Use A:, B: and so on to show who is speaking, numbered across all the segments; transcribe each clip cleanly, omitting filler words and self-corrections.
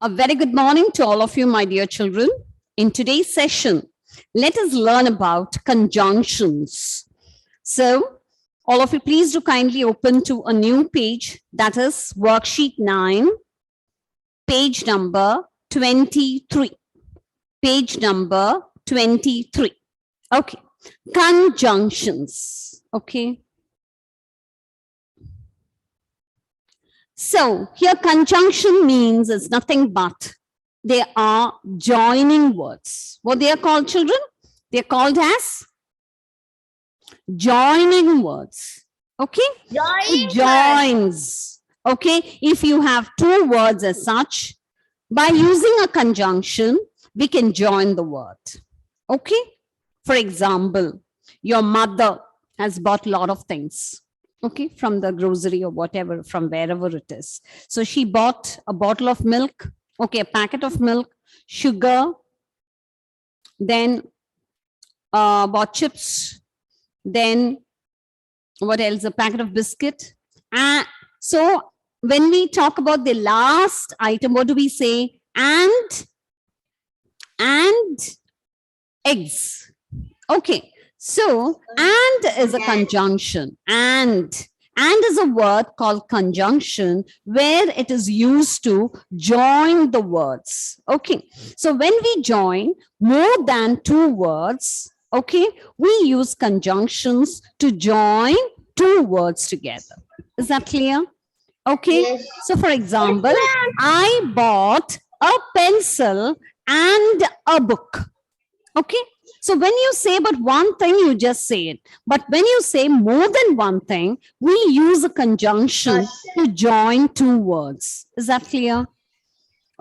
A: A very good morning to all of you, my dear children. In today's session, let us learn about conjunctions. So, all of you, please do kindly open to a new page, that is worksheet 9, page number 23. Page number 23. Okay, conjunctions. Okay. So here conjunction means it's nothing but they are joining words. What they are called, children? They are called as joining words. Okay? It joins. Okay? If you have two words as such, by using a conjunction, we can join the word. Okay? For example, your mother has bought a lot of things. Okay, from the grocery or whatever, from wherever it is. So she bought a bottle of milk, okay, a packet of milk, sugar, then bought chips, then what else? A packet of biscuit. So when we talk about the last item, what do we say? And eggs. Okay. So, and is a conjunction. And is a word called conjunction where it is used to join the words. Okay. So, when we join more than two words, okay, we use conjunctions to join two words together. Is that clear? Okay. Yes. So, for example, I bought a pencil and a book. Okay. So when you say but one thing, you just say it. But when you say more than one thing, we use a conjunction to join two words. Is that clear?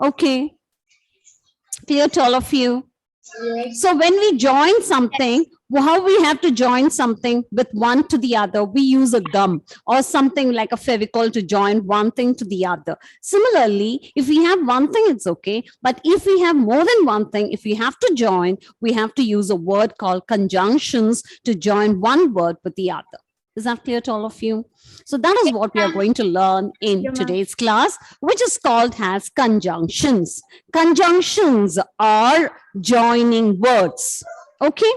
A: Okay. Clear to all of you? Yes. So when we join something, how we have to join something with one to the other, we use a gum or something like a Fevicol to join one thing to the other. Similarly, if we have one thing, it's okay. But if we have more than one thing, if we have to join, we have to use a word called conjunctions to join one word with the other. Is that clear to all of you? So that is what we are going to learn in today's class, which is called as conjunctions. Conjunctions are joining words. Okay?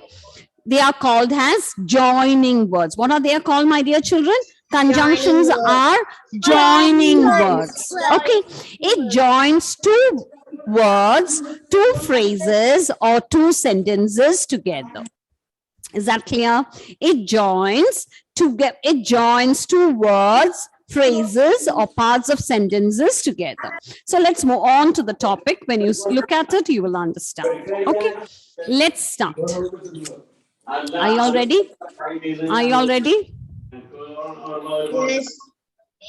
A: They are called as joining words. What are they called, my dear children? Conjunctions are joining words. Okay? It joins two words, two phrases, or two sentences together. Is that clear? It joins two words, phrases, or parts of sentences together. So let's move on to the topic. When you look at it, you will understand. Okay, let's start. Are you all ready? Are you all ready? Yes.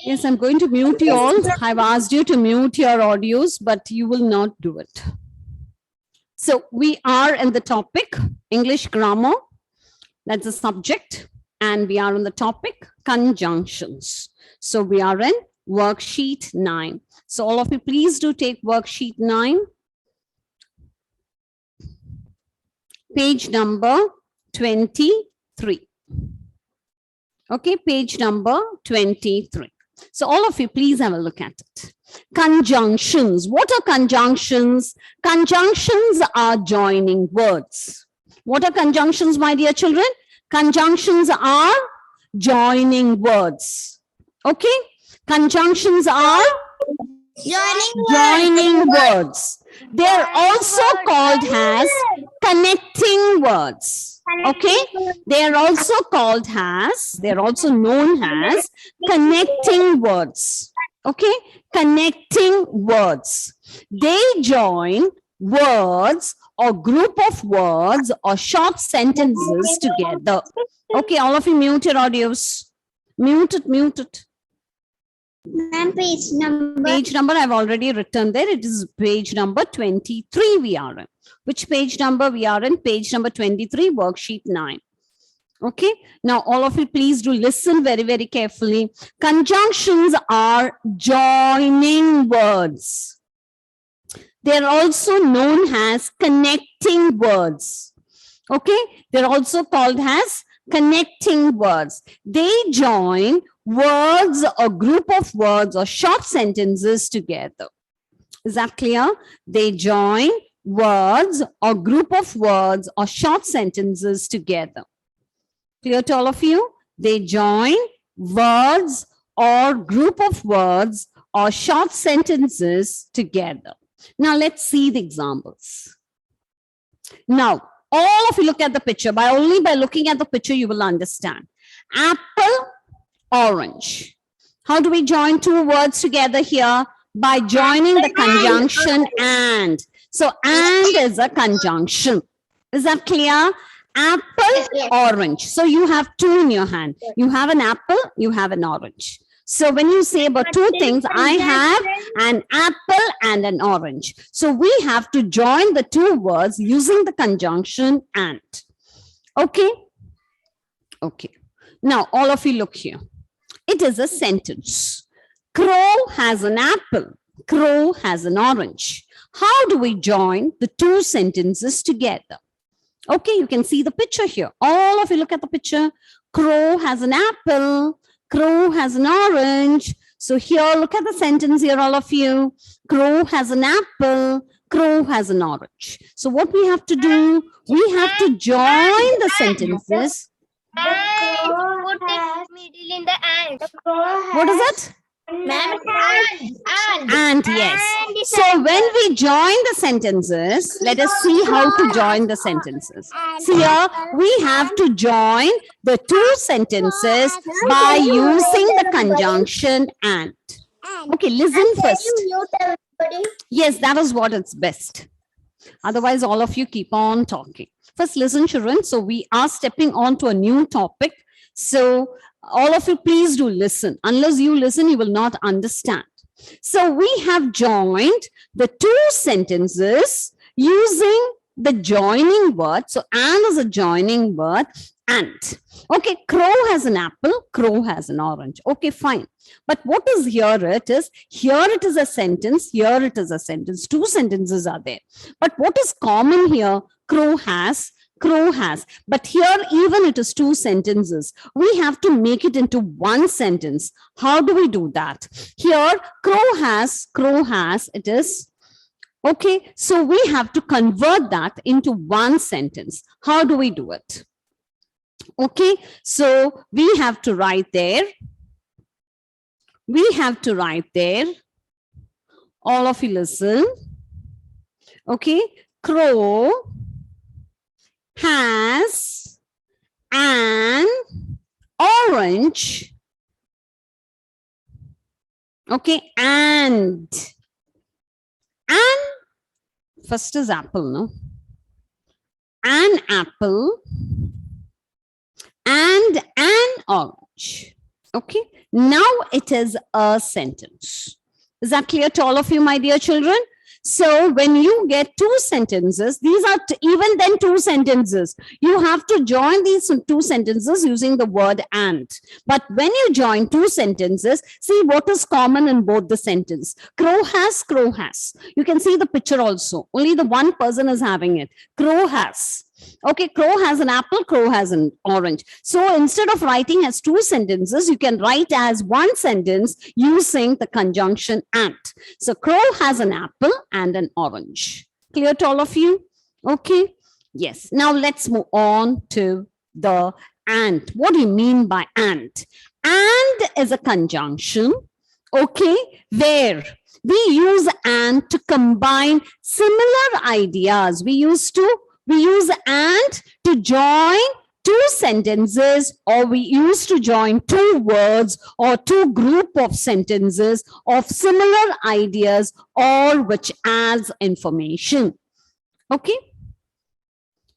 A: Yes, I'm going to mute you all. I've asked you to mute your audios, but you will not do it. So we are in the topic, English grammar. That's the subject. And we are on the topic, conjunctions. So we are in worksheet 9. So all of you, please do take worksheet 9. Page number 23. Okay, page number 23. So all of you, please have a look at it. Conjunctions. What are conjunctions? Conjunctions are joining words. What are conjunctions, my dear children? Conjunctions are joining words. Okay? Conjunctions are joining words. They are also called as connecting words. Okay? They are also called as, they are also known as connecting words. Okay? Connecting words. They join words or group of words or short sentences together. Okay, all of you mute your audios. Mute it, mute it.
B: Page number.
A: Page number I've already written there. It is page number 23 we are in. Which page number we are in? Page number 23, worksheet 9. Okay, now all of you please do listen very, very carefully. Conjunctions are joining words. They are also known as connecting words. Okay, they're also called as connecting words. They join words or group of words or short sentences together. Is that clear? They join words or group of words or short sentences together. Clear to all of you? They join words or group of words or short sentences together. Now let's see the examples. Now, all of you look at the picture. Only by looking at the picture, you will understand. Apple, orange. How do we join two words together here? By joining the conjunction and. So, and is a conjunction. Is that clear? Apple, orange. So, you have two in your hand. You have an apple, you have an orange. So, when you say about two things, I have an apple and an orange. So, we have to join the two words using the conjunction and. Okay? Okay. Now, all of you look here. It is a sentence. Crow has an apple. Crow has an orange. How do we join the two sentences together? Okay, you can see the picture here. All of you look at the picture. Crow has an apple. Crow has an orange. So here, look at the sentence here, all of you. Crow has an apple. Crow has an orange. So what we have to do, we have to join the sentences.
B: And put it middle in the and.
A: What is it?
B: Ma'am,
A: And yes. So when we join the sentences, let us see how to join the sentences. See here, we have to join the two sentences by using the conjunction and. Okay, listen first. Yes, that is what it's best. Otherwise, all of you keep on talking. First, listen, children. So we are stepping on to a new topic. So all of you, please do listen. Unless you listen, you will not understand. So we have joined the two sentences using the joining word. So and is a joining word and. Okay, crow has an apple, crow has an orange. Okay, fine. But what is here? It is a sentence, here it is a sentence. Two sentences are there. But what is common here? Crow has. But here, even it is two sentences. We have to make it into one sentence. How do we do that? Here, crow has, it is. Okay, so we have to convert that into one sentence. How do we do it? Okay, so we have to write there. All of you listen. Okay, crow has an orange. Okay, and first is apple, no? An apple and an orange. Okay, now it is a sentence. Is that clear to all of you, my dear children? So when you get two sentences, these are even then two sentences. You have to join these two sentences using the word and. But when you join two sentences, see what is common in both the sentence. Crow has. You can see the picture also. Only the one person is having it. Crow has. Okay, crow has an apple, crow has an orange. So instead of writing as two sentences, you can write as one sentence using the conjunction and. So crow has an apple and an orange. Clear to all of you? Okay. Yes. Now let's move on to the and. What do you mean by and? And is a conjunction, okay, where we use and to combine similar ideas. We use and to join two sentences, or we used to join two words or two group of sentences of similar ideas, or which adds information. Okay.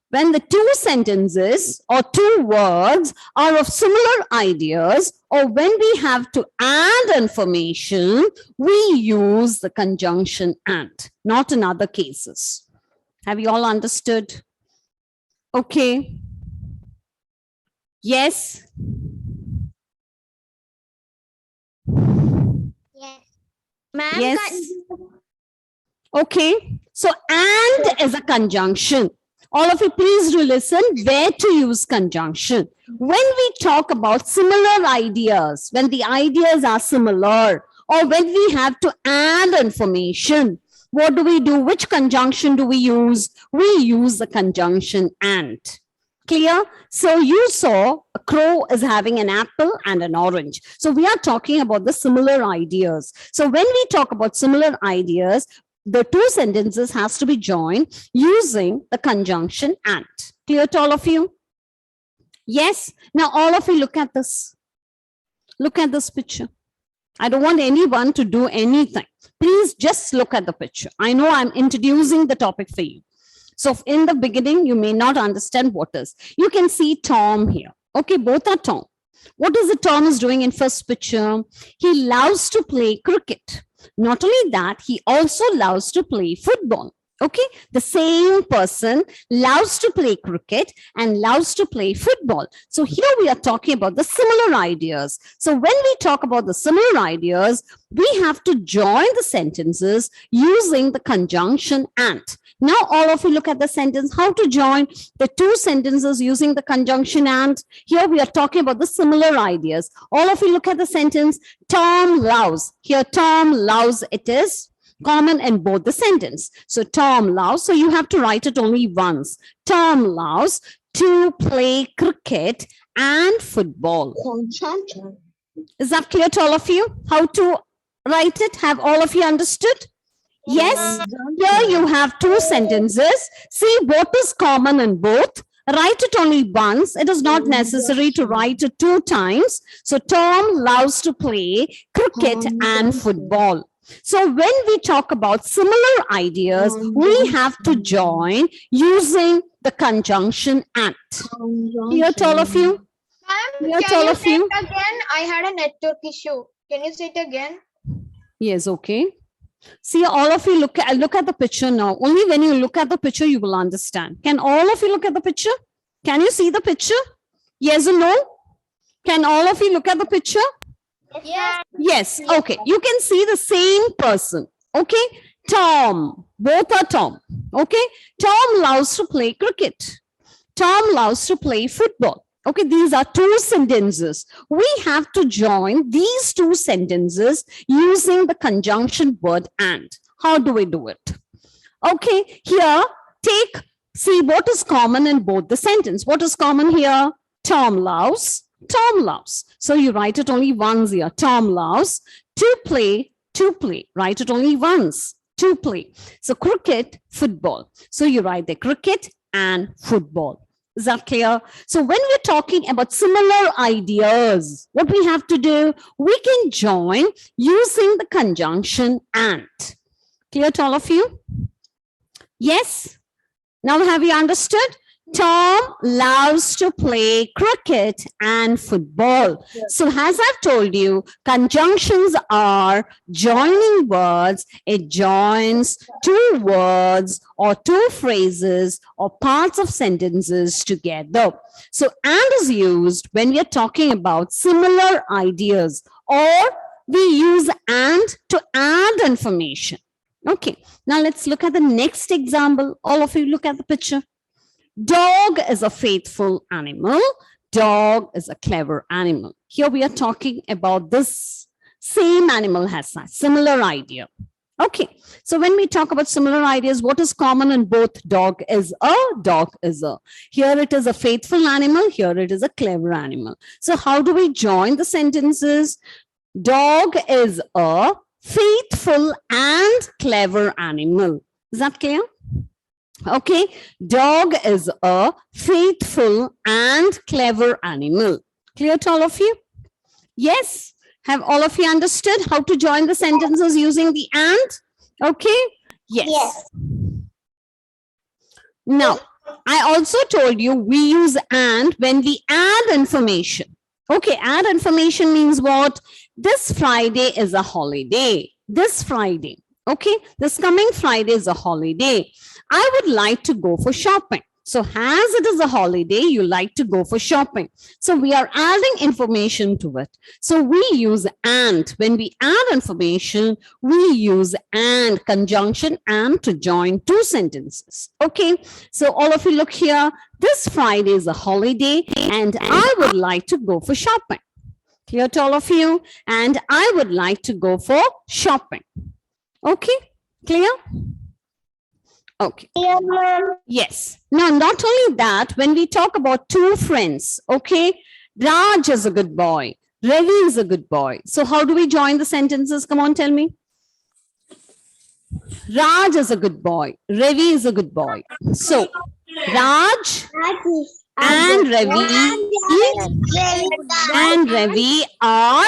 A: When the two sentences or two words are of similar ideas, or when we have to add information, we use the conjunction and, not in other cases. Have you all understood? Okay. Yes.
B: Yes. Ma'am,
A: Yes. Okay. So and is a conjunction. All of you, please do listen where to use conjunction. When we talk about similar ideas, when the ideas are similar, or when we have to add information, What do we do? Which conjunction do we use? We use the conjunction and. Clear? So you saw a crow is having an apple and an orange. So we are talking about the similar ideas. So when we talk about similar ideas, the two sentences has to be joined using the conjunction and. Clear to all of you? Yes. Now all of you look at this. Look at this picture. I don't want anyone to do anything. Please just look at the picture. I know I'm introducing the topic for you. So in the beginning, you may not understand what is. You can see Tom here. Okay, both are Tom. What is the Tom is doing in first picture? He loves to play cricket. Not only that, he also loves to play football. Okay, the same person loves to play cricket and loves to play football. So here we are talking about the similar ideas. So when we talk about the similar ideas, we have to join the sentences using the conjunction and. Now all of you look at the sentence, how to join the two sentences using the conjunction and. Here we are talking about the similar ideas. All of you look at the sentence, Tom loves. Here Tom loves, it is common in both the sentence. So Tom loves, so you have to write it only once. Tom loves to play cricket and football. Is that clear to all of you? How to write it? Have all of you understood? Yes. Here you have two sentences. See what is common in both. Write it only once. It is not necessary to write it two times. So Tom loves to play cricket and football. So when we talk about similar ideas, we have to join using the conjunction and. Clear to all of you?
B: Ma'am, can you say it again? I had a network issue. Can you say it again?
A: Yes, okay. See, all of you look at the picture now. Only when you look at the picture, you will understand. Can all of you look at the picture? Can you see the picture? Yes or no? Can all of you look at the picture?
B: Yes.
A: Yes. Okay. You can see the same person. Okay. Tom. Both are Tom. Okay. Tom loves to play cricket. Tom loves to play football. Okay, these are two sentences. We have to join these two sentences using the conjunction word and. How do we do it? Okay, here, see what is common in both the sentence. What is common here? Tom loves, Tom loves. So you write it only once here. Tom loves to play. Write it only once. To play. So cricket, football. So you write the cricket and football. Is that clear? So when we're talking about similar ideas, what we have to do, we can join using the conjunction and. Clear to all of you? Yes? Now have you understood? Tom loves to play cricket and football. So as I've told you, conjunctions are joining words. It joins two words or two phrases or parts of sentences together. So and is used when we are talking about similar ideas, or we use and to add information. Okay, now let's look at the next example. All of you look at the picture. Dog is a faithful animal. Dog is a clever animal. Here we are talking about this same animal has a similar idea. Okay, so when we talk about similar ideas, what is common in both? Dog is a. Here it is a faithful animal. Here it is a clever animal. So how do we join the sentences? Dog is a faithful and clever animal. Is that clear? Okay, dog is a faithful and clever animal. Clear to all of you? Yes. Have all of you understood how to join the sentences using the and? Okay. Yes. Now, I also told you we use and when we add information. Okay, add information means what? This Friday is a holiday. This Friday. Okay, this coming Friday is a holiday. I would like to go for shopping. So as it is a holiday, you like to go for shopping. So we are adding information to it. So we use and. When we add information, we use and, conjunction and to join two sentences. Okay, so all of you look here. This Friday is a holiday and I would like to go for shopping. Clear to all of you? And I would like to go for shopping. Okay, Clear? Okay. Yes. Now, not only that, when we talk about two friends, okay, Raj is a good boy, Ravi is a good boy. So, how do we join the sentences? Come on, tell me. Raj is a good boy, Ravi is a good boy. So, Raj and Ravi and Ravi are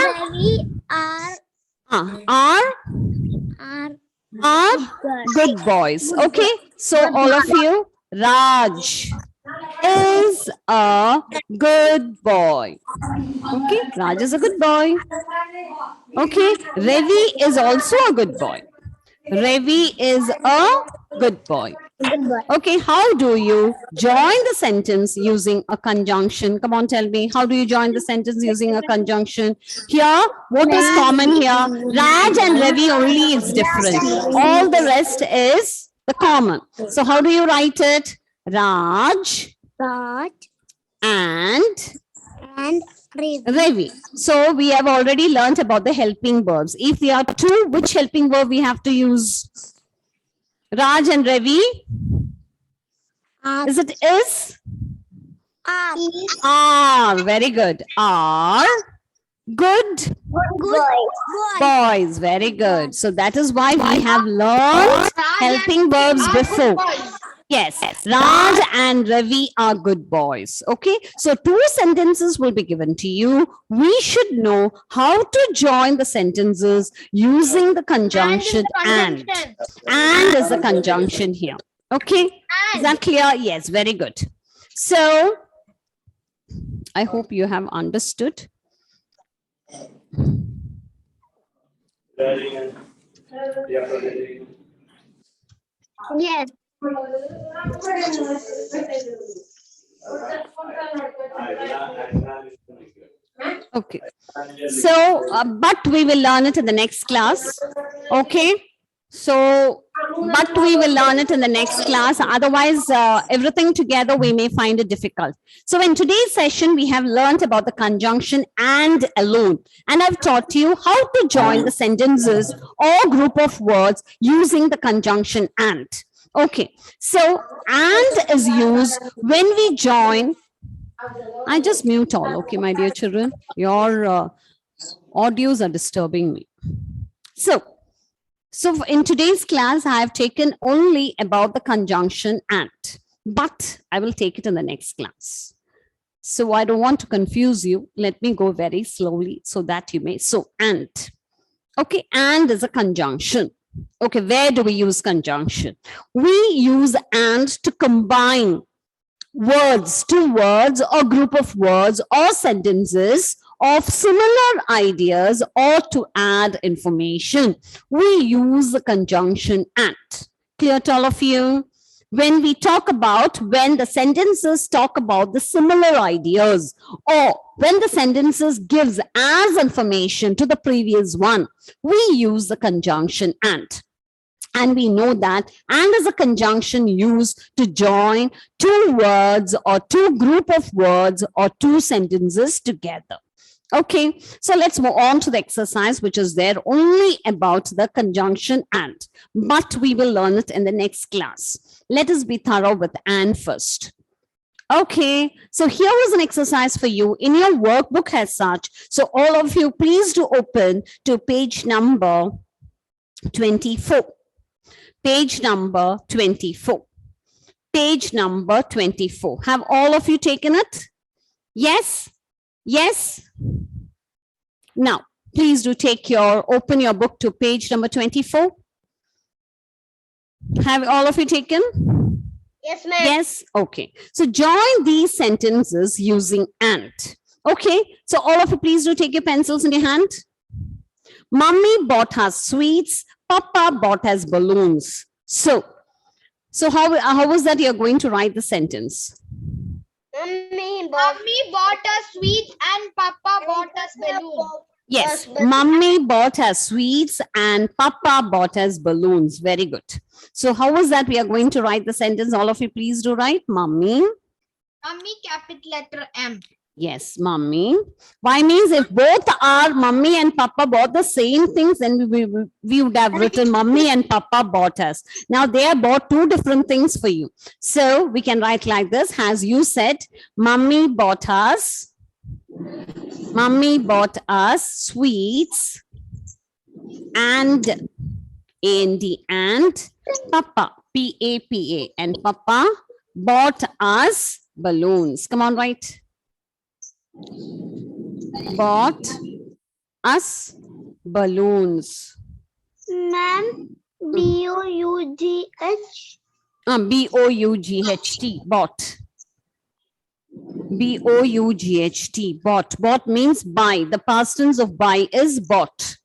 A: good boys. Okay. So, all of you, Raj is a good boy. Okay, Raj is a good boy. Okay, Ravi is also a good boy. Ravi is a good boy. Okay, how do you join the sentence using a conjunction? Come on, tell me. How do you join the sentence using a conjunction? Here, what is common here? Raj and Ravi only is different. All the rest is the common. So how do you write it? Raj and Ravi. So we have already learnt about the helping verbs. If there are two, which helping verb we have to use? Raj and Ravi. Is it is? Are. Very good. Are good boys. Very good. So that is why we have learned helping verbs before. Yes, Raj and Ravi are good boys. Okay, so two sentences will be given to you. We should know how to join the sentences using the conjunction and. And is the conjunction here. Okay, is that clear? Yes, very good. So, I hope you have understood.
B: Yes.
A: Okay. So, but we will learn it in the next class. Okay. So, but we will learn it in the next class. Otherwise, everything together we may find it difficult. So, in today's session, we have learned about the conjunction and alone. And I've taught you how to join the sentences or group of words using the conjunction and. Okay. So, and is used when we join. I just mute all. Okay, my dear children. Your audios are disturbing me. So in today's class, I have taken only about the conjunction and, but I will take it in the next class. So I don't want to confuse you. Let me go very slowly so that you may. So and. Okay, and is a conjunction. Okay, where do we use conjunction? We use and to combine words, two words or group of words or sentences of similar ideas or to add information. We use the conjunction and. Clear to all of you? When we talk about when the sentences talk about the similar ideas or when the sentences gives as information to the previous one, we use the conjunction and. And we know that and is a conjunction used to join two words or two group of words or two sentences together. Okay, so let's move on to the exercise, which is there only about the conjunction and, but we will learn it in the next class. Let us be thorough with and first. Okay, so here is an exercise for you in your workbook as such. So all of you, please do open to page number 24. Page number 24. Page number 24. Have all of you taken it? Yes? Yes? Now, please do open your book to page number 24. Have all of you taken?
B: Yes, ma'am.
A: Yes? Okay. So join these sentences using and. Okay. So all of you, please do take your pencils in your hand. Mummy bought us sweets. Papa bought us balloons. So how was that you're going to write the sentence?
B: Mummy bought us sweets and Papa bought us balloons.
A: Yes, Mummy bought us sweets and Papa bought us balloons. Very good. So how was that we are going to write the sentence? All of you please do write. Mummy
B: Mummy capital letter M.
A: Yes, mummy. Why means if both are mummy and papa bought the same things, then we would have written mummy and papa bought us. Now they have bought two different things for you. So we can write like this, as you said, mummy bought us sweets and and papa, P-A-P-A, and papa bought us balloons. Come on, write. Bought us balloons.
B: Ma'am, B-O-U-G-H.
A: B-O-U-G-H-T, bought. B-O-U-G-H-T, bought. Bought means buy. The past tense of buy is bought.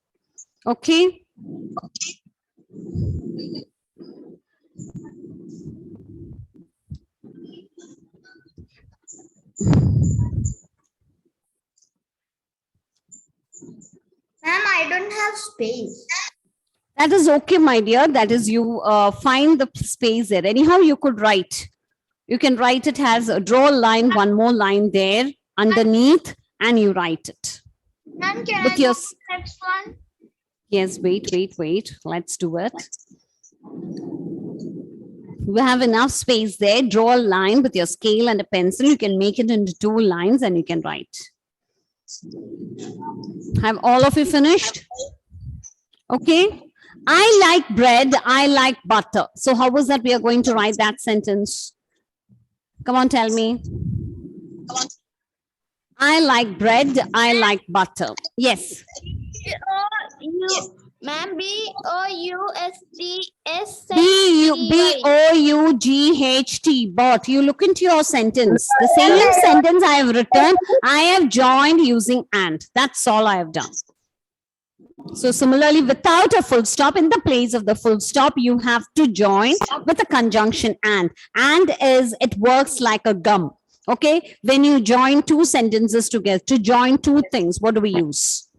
A: Okay.
B: Ma'am, I don't have space.
A: That is okay, my dear. That is, you find the space there. Anyhow, you could write. You can write it as a draw line, one more line there underneath, and you write it.
B: Ma'am, can
A: With
B: I
A: your
B: go to the next one?
A: Yes, wait. Let's do it. We have enough space there. Draw a line with your scale and a pencil. You can make it into 2 lines and you can write. Have all of you finished? Okay. I like bread. I like butter. So how was that we are going to write that sentence? Come on, tell me. I like bread. I like butter. Yes.
B: Ma'am, B-O-U-S-T-S.
A: B-O-U-G-H-T, bought. You look into your sentence. The same sentence I have written, I have joined using and. That's all I have done. So similarly, without a full stop, in the place of the full stop, you have to join with a conjunction and. And it works like a gum. Okay. When you join two sentences together, to join two things, what do we use?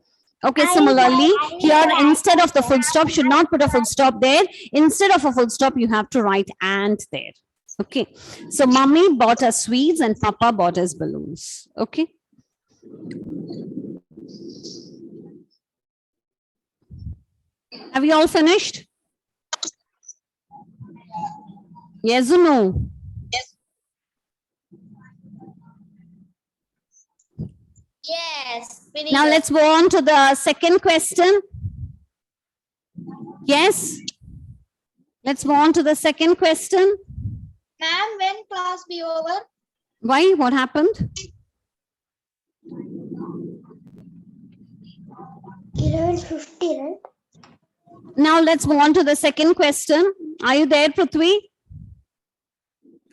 A: Okay, similarly, here instead of the full stop, should not put a full stop there. Instead of a full stop, you have to write and there. Okay, so mommy bought us sweets and papa bought us balloons. Okay. Have you all finished? Yes or no?
B: Yes.
A: Now let's go on to the second question. Yes. Let's move on to the second question.
B: Ma'am, when class be over?
A: Why? What happened?
B: 11:50, right?
A: Now let's move on to the second question. Are you there, Prithvi?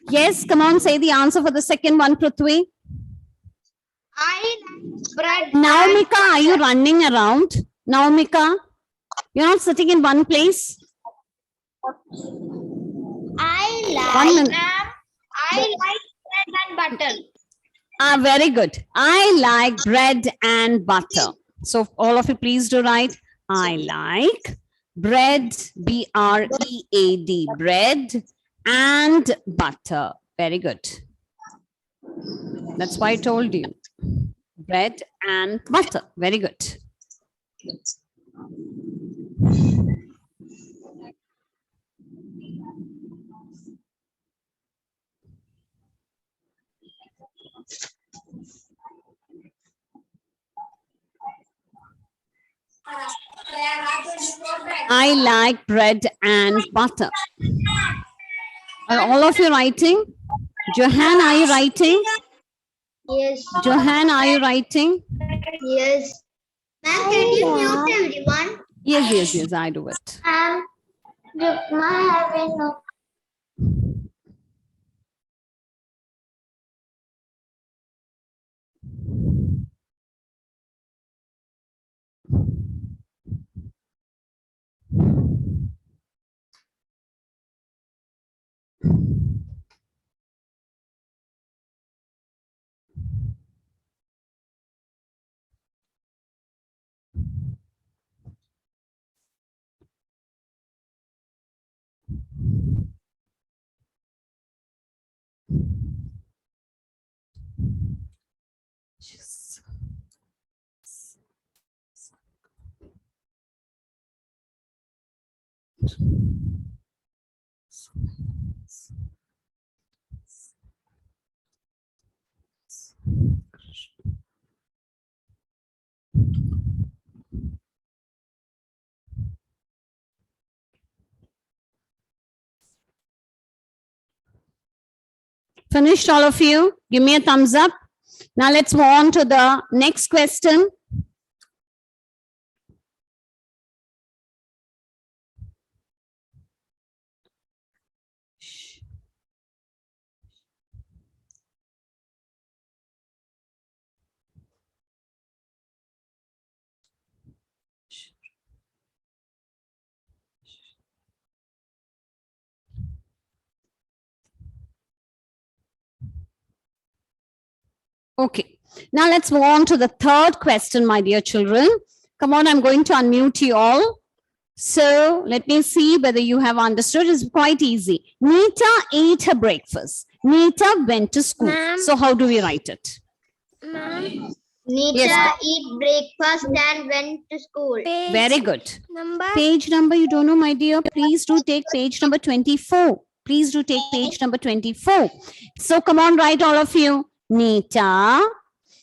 A: Yes, come on, say the answer for the second one, Prithvi.
B: I bread.
A: Naumika, are you running around? Naumika, you're not sitting in one place?
B: I
A: 1 minute.
B: Ma'am, I like bread and butter.
A: Very good. I like bread and butter. So all of you please do write, I like bread, B-R-E-A-D, bread and butter. Very good. That's why I told you. Bread and butter. Very good. I like bread and butter. Are all of you writing? Johan, are you writing?
B: Yes.
A: Johan, are you writing?
B: Yes. Ma'am, can you mute everyone?
A: Yes, I do it. Finished, all of you? Give me a thumbs up. Now let's move on to the next question. Okay, now let's move on to the third question, my dear children. Come on, I'm going to unmute you all. So let me see whether you have understood. It's quite easy. Nita ate her breakfast. Nita went to school.
B: Ma'am.
A: So how do we write it?
B: Nita
A: Yes.
B: eat breakfast and went to school.
A: Very good.
B: Number
A: Page number, you don't know, my dear. Please do take page number 24. Please do take page number 24. So come on, write all of you. Nita.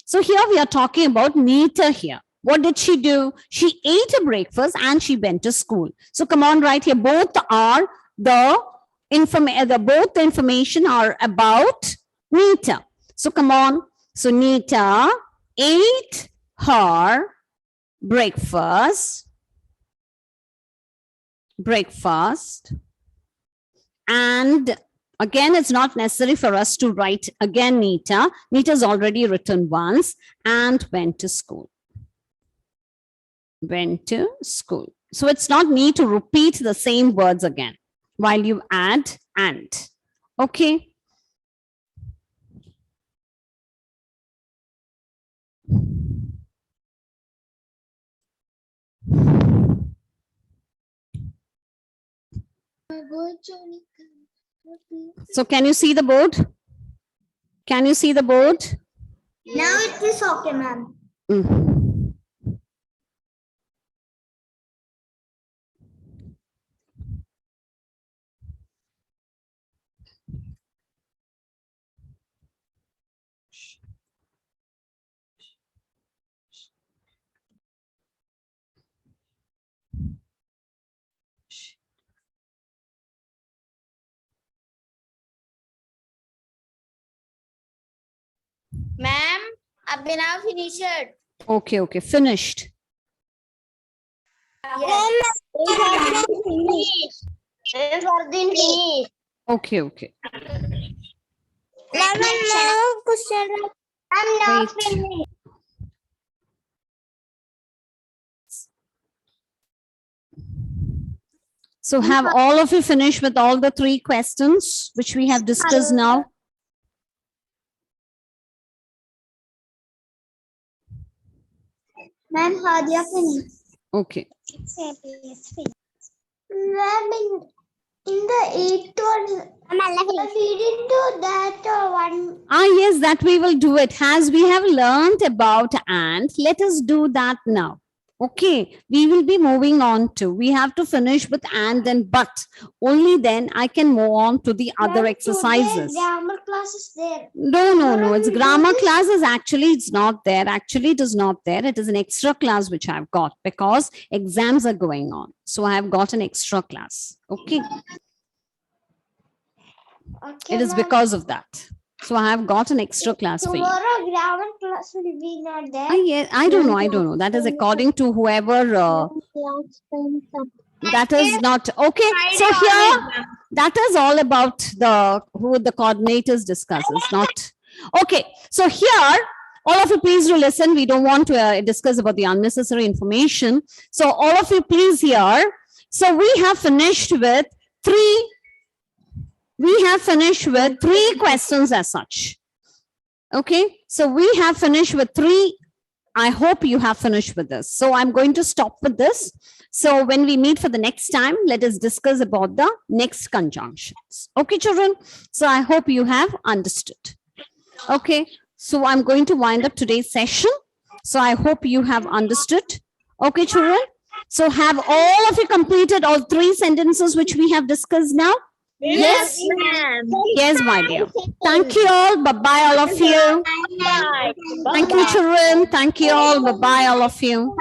A: So here we are talking about Nita here. What did she do? She ate a breakfast and she went to school. So come on, right here. Both are the information are about Nita. So come on. So Nita ate her breakfast, and again, it's not necessary for us to write again Nita. Nita's already written once, and went to school. Went to school. So it's not need to repeat the same words again while you add and. Okay. So can you see the board? Can you see the board?
B: now it is okay, ma'am.
A: Mm.
B: Ma'am, Abhinav finished.
A: Okay, okay, finished.
B: Yes. Finished.
A: Okay, okay.
B: I'm not
A: Wait.
B: finished.
A: So have all of you finished with all the three questions which we have discussed now?
B: Ma'am, Hadia finished.
A: Okay.
B: Ma'am, in the 8 one, we didn't do that one.
A: Ah, yes, that we will do it. As we have learned about and, let us do that now. Okay, we will be moving on to, we have to finish with and but. Only then I can move on to the other exercises.
B: Grammar class is there.
A: No, it's grammar classes. Actually, it's not there. Actually, it is not there. It is an extra class which I've got because exams are going on. So I have got an extra class. Okay.
B: Okay,
A: It is
B: ma'am.
A: because of that. So I have got an extra class for you.
B: Tomorrow grammar class will be not there.
A: Yeah, I don't know. That is according to whoever, that is not, okay. So here, that is all about who the coordinators discusses, not, okay. So here, all of you please do listen. We don't want to discuss about the unnecessary information. So all of you please hear. So we have finished with three questions as such. Okay, so we have finished with three. I hope you have finished with this. So I'm going to stop with this. So when we meet for the next time, let us discuss about the next conjunctions. Okay, children. So I hope you have understood. Okay, so I'm going to wind up today's session. So I hope you have understood. Okay, children. So have all of you completed all 3 sentences which we have discussed now? Yes.
C: ma'am.
A: Yes, my dear. Thank you all. Bye-bye, all of you.
C: Bye.
A: Thank you, children. Thank you all. Bye-bye, all of you.